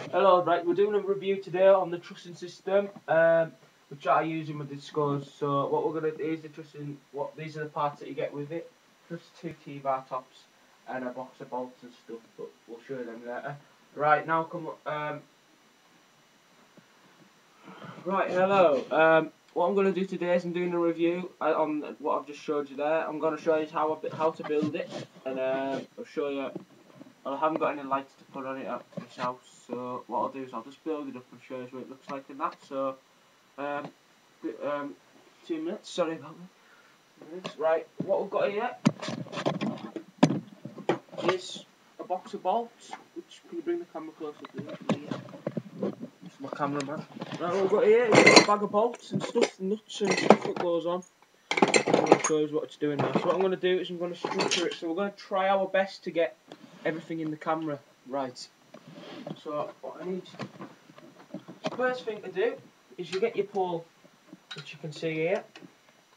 Hello, right, we're doing a review today on the trussing system, which I use in my discos. So what we're going to do is the trussing, these are the parts that you get with it. Plus 2 T-bar tops and a box of bolts and stuff, but we'll show you them later. Right, now right, hello. What I'm going to do today is I'm doing a review on what I've just showed you there. I'm going to show you how to build it, and I'll show you. I haven't got any lights to put on it at this house, so what I'll do is I'll just build it up and show you what it looks like in that. So, 2 minutes, sorry about that. Right, what we've got here is a box of bolts, which, can you bring the camera closer please? It's my cameraman. Right, what we've got here is a bag of bolts and stuff, nuts and stuff that goes on. I'm going to show you what it's doing now. So what I'm going to do is I'm going to structure it, so we're going to try our best to get everything in the camera right. So what I need, the first thing to do is you get your pole, which you can see here.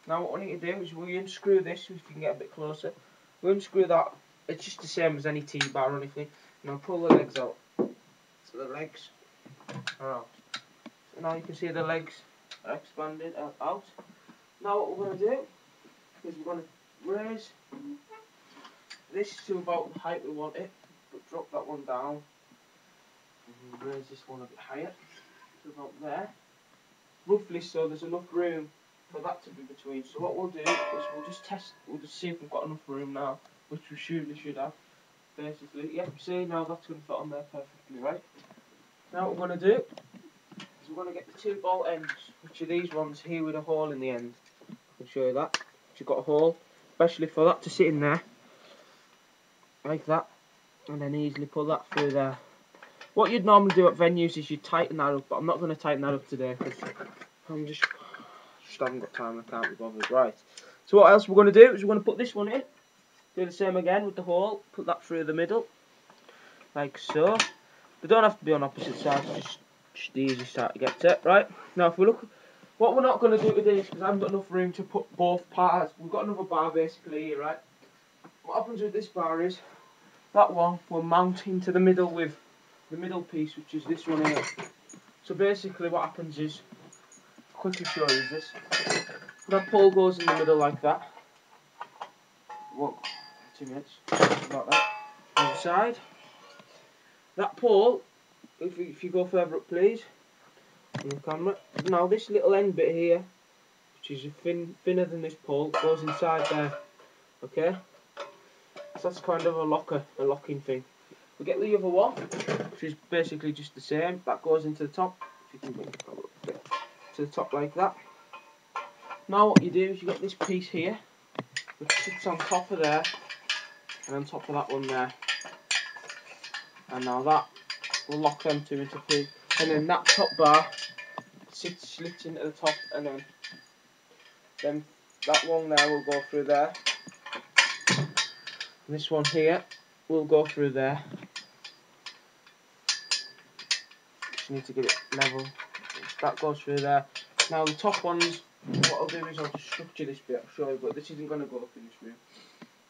Now what we need to do is we unscrew this, if you can get a bit closer. We unscrew that, it's just the same as any T-bar or anything. Now pull the legs out. So the legs are out. So now you can see the legs are expanded out. Now what we're going to do is we're going to raise this to about the height we want it, but drop that one down. And we'll raise this one a bit higher to about there, roughly, so there's enough room for that to be between. So what we'll do is we'll just see if we've got enough room now, which we surely should have. Basically, yep, see, now that's going to fit on there perfectly, right? Now what we're going to do is we're going to get the 2 bolt ends, which are these ones here with a hole in the end. I'll show you that. You've got a hole, especially for that to sit in there, like that, and then easily pull that through there. What you'd normally do at venues is you tighten that up, but I'm not going to tighten that up today because I'm just haven't got time. I can't be bothered. Right. So what else we're going to do is we're going to put this one in. Do the same again with the hole. Put that through the middle, like so. They don't have to be on opposite sides. Just the easiest side to get to. Right. Now if we look, what we're not going to do today is because I haven't got enough room to put both parts. We've got another bar basically here, right? What happens with this bar is that one will mount into the middle with the middle piece, which is this one here. So basically what happens is, quickly show you this, that pole goes in the middle like that. 2 minutes, like that. On the side, that pole, if you go further up please, on the camera, now this little end bit here, which is thinner than this pole, goes inside there, okay? So that's kind of a locking thing. We get the other one, which is basically just the same. That goes into the top. If you can bring it up to the top like that. Now what you do is you get this piece here, which sits on top of there, and on top of that one there. And now that will lock them two into place. And then that top bar slits into the top, and then that one there will go through there. And this one here will go through there. Just need to get it level. That goes through there. Now the top ones, what I'll do is I'll just structure this bit, I'll show you, but this isn't going to go up in this room.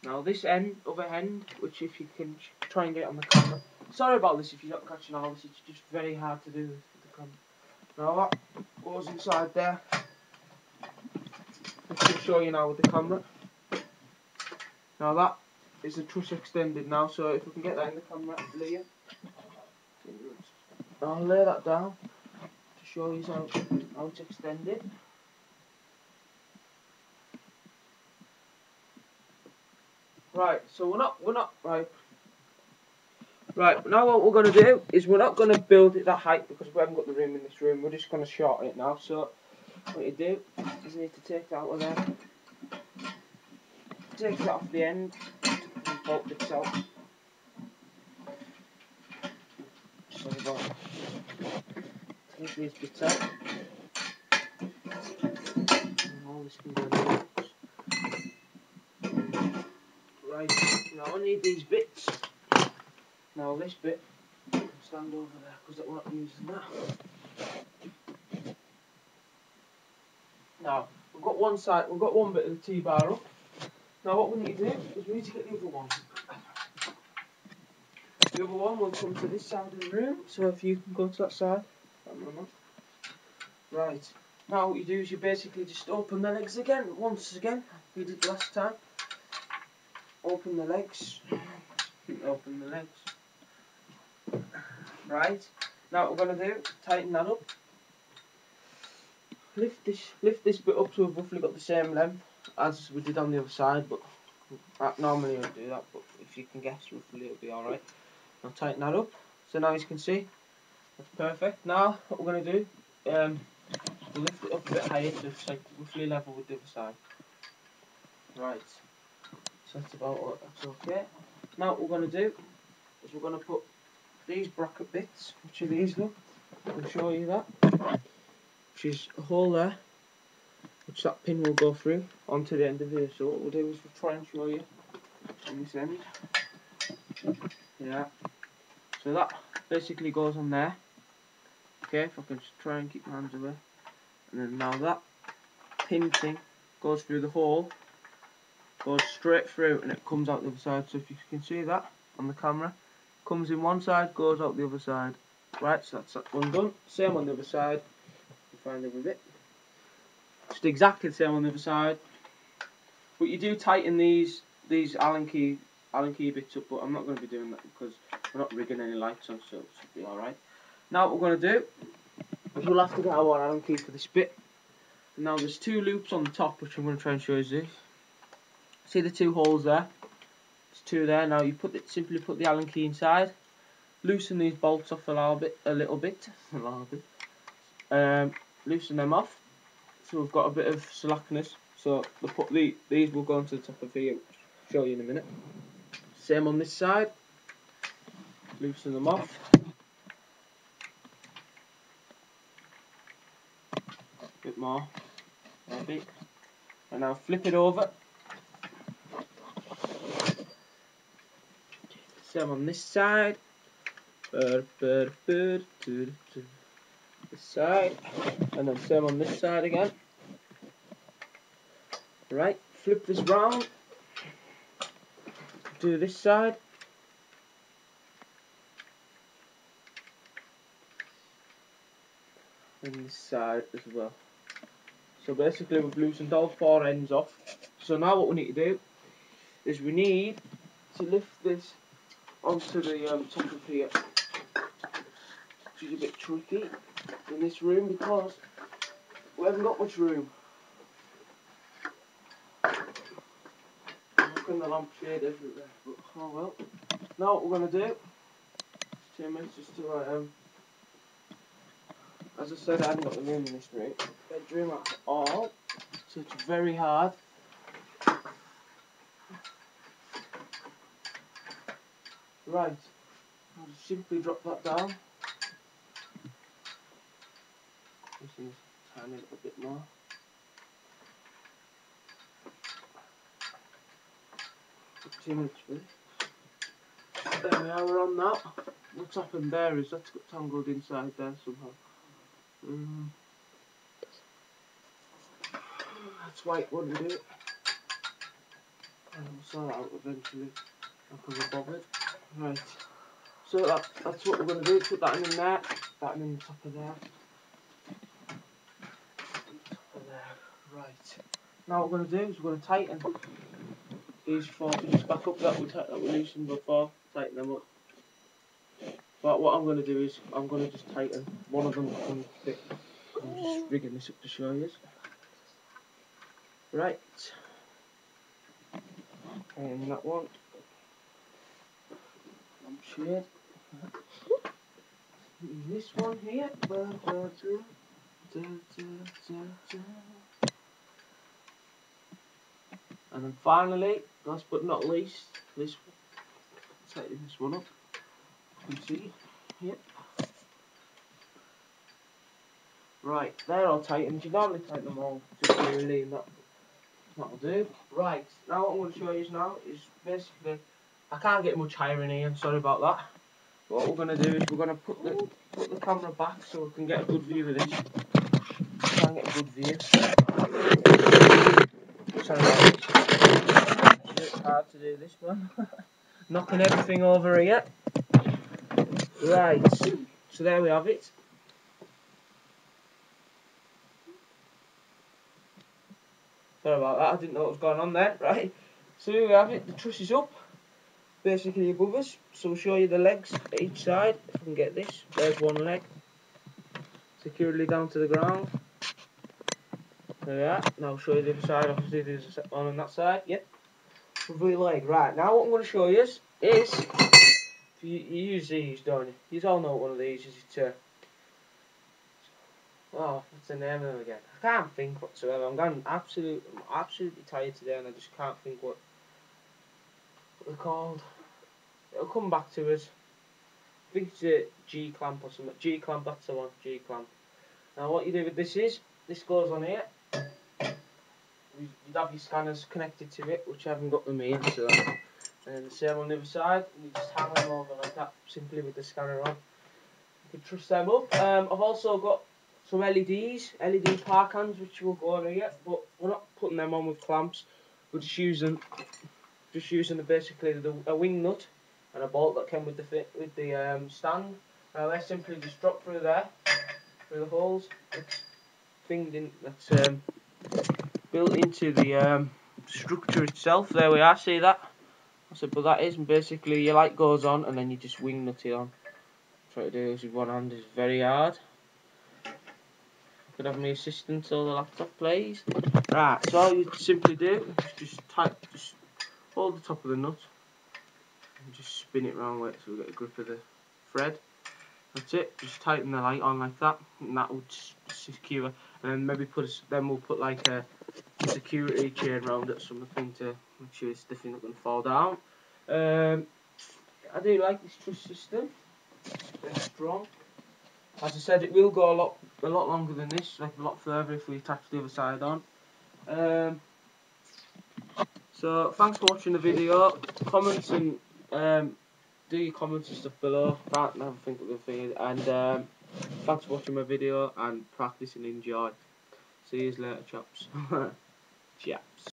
Now this other end, which if you can try and get it on the camera. Sorry about this if you're not catching all this, it's just very hard to do with the camera. Now that goes inside there. I can show you now with the camera. Now that is the truss extended now, so if we can get that in the camera, Liam. I'll lay that down to show you how it's extended. Right, so we're not right. Right, now what we're going to do is we're not going to build it that height because we haven't got the room in this room. We're just going to shorten it now. So what you do is you need to take that out of there, take that off the end, and bolt this out. Sorry about that. Take these bits out. And all this can go in the box. Right, now I need these bits. Now this bit can stand over there because we're not using that. Now we've got one bit of the T-bar up. Now what we need to do is we need to get the other one. The other one will come to this side of the room, so if you can go to that side. Right, now what you do is you basically just open the legs again, once again, we did last time. Open the legs, open the legs. Right, now what we're going to do, tighten that up. Lift this bit up so we've roughly got the same length as we did on the other side, but normally I don't do that, but if you can guess roughly it'll be alright. Now tighten that up, so now as you can see, that's perfect. Now what we're going to do, we'll lift it up a bit higher so it's like roughly level with the other side. Right, so that's about that's okay. Now what we're going to do is we're going to put these bracket bits, which are these, look, I'll show you that, which is a hole there, which that pin will go through onto the end of here. So what we'll do is we'll try and show you on this end. Yeah, so that basically goes on there. Okay, if I can just try and keep my hands away. And then now that pin thing goes through the hole, goes straight through, and it comes out the other side. So if you can see that on the camera, comes in one side, goes out the other side. Right, so that's that one done. Same on the other side. You find the other bit. Just exactly the same on the other side. But you do tighten these Allen key bits up, but I'm not going to be doing that because we're not rigging any lights on, so it should be alright. Now what we're going to do is we'll have to get our Allen key for this bit. And now there's two loops on the top, which I'm going to try and show you this. See the two holes there? There's two there. Now you simply put the Allen key inside, loosen these bolts off a little bit, loosen them off. So we've got a bit of slackness. So these will go onto the top of here. I'll show you in a minute. Same on this side. Loosen them off. A bit more. Maybe. And now flip it over. Same on this side. This side. And then same on this side again. Right, flip this round. Do this side. And this side as well. So basically we've loosened all four ends off. So now what we need to do is we need to lift this onto the top of here, which is a bit tricky in this room because we haven't got much room. And the lampshade everywhere, but oh well. Now what we're going to do, 2 minutes just to as I said, I haven't got the room in this bedroom at all, so it's very hard. Right, I'll just simply drop that down. This is a tiny little bit more. For 2 minutes, please. There we are, we're on that. What's happened there is that's got tangled inside there somehow. That's why it wouldn't do it. I'll sort that out eventually. I'll be bothered. Right. So that's what we're going to do. Put that in there. That in the top of there. Top of there. Right. Now what we're going to do is we're going to tighten these four pieces back up that we loosened before. Tighten them up. But what I'm going to do is I'm going to just tighten one of them on the stick. I'm just rigging this up to show you. Right. And that one. Lampshade. This one here. And then finally, last but not least, this one. Tighten this one up. You can see. Yep. Right, they're all tightened. You normally tighten them all just really, and that'll do. Right, now what I'm going to show you now is basically, I can't get much higher in here, I'm sorry about that. But what we're going to do is we're going to put the camera back so we can get a good view of this. Try and get a good view. Sorry about this. It's hard to do this one. Knocking everything over here. Right, so there we have it. Sorry about that, I didn't know what was going on there. Right, so here we have it, the truss is up, basically above us. So we'll show you the legs at each side, if I can get this. There's one leg, securely down to the ground. There we are. Now I'll show you the other side, obviously there's one on that side, yep. Lovely leg. Right, now what I'm going to show you is, you use these, don't you? You all know what one of these is. It's oh, what's the name of them again? I can't think whatsoever. I'm absolutely tired today, and I just can't think what they're called. It'll come back to us. I think it's a G clamp or something. G clamp, that's the one. G clamp. Now what you do with this is, this goes on here. You'd have your scanners connected to it, which I haven't got them here. So, and the same on the other side. And you just hang them over like that, simply with the scanner on. You can truss them up. I've also got some LED power cans, which will go on here, but we're not putting them on with clamps. We're just using basically a wing nut and a bolt that came with the stand. Now they simply just drop through there, through the holes. It's that's built into the structure itself. There we are. See that? I said, but that is, and basically your light goes on, and then you just wing nut it on. Try to do this with one hand is very hard. Could have my assistant or the laptop, please. Right, so all you simply do is just hold the top of the nut and just spin it round with it so we get a grip of the thread. That's it. Just tighten the light on like that, and that will secure. And then maybe we'll put like a security chain round it, something to make sure it's definitely not going to fall down. I do like this truss system. Very strong. As I said, it will go a lot longer than this, like a lot further if we attach the other side on. So thanks for watching the video. Comments and do your comments and stuff below. Can't never think of the thing. And thanks for watching my video and practice and enjoy. See you later, chaps. Chaps.